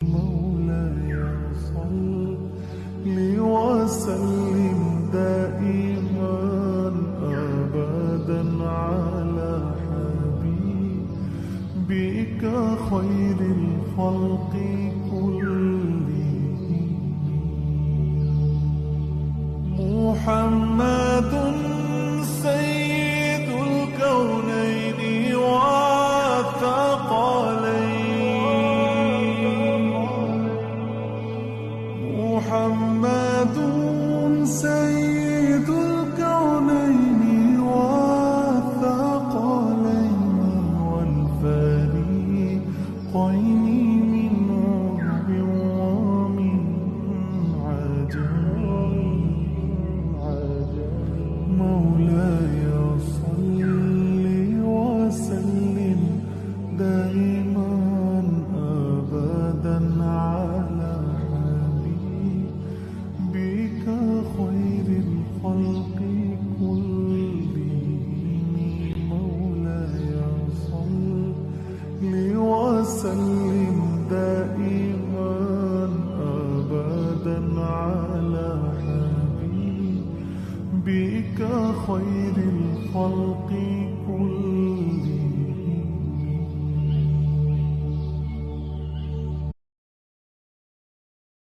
مولاي صل وسلم دائما أبدا على حبيبك خير الخلق كلهم محمد سيد الكونين والثقلين محمد سيد الكونين والثقلين والفريقين من عرب ومن عجم مولاي صل وسلم دائما أبدا على حبيبك خير الخلق كلهم مولاي صل وسلم دائما أبدا على حبيبك خير الخلق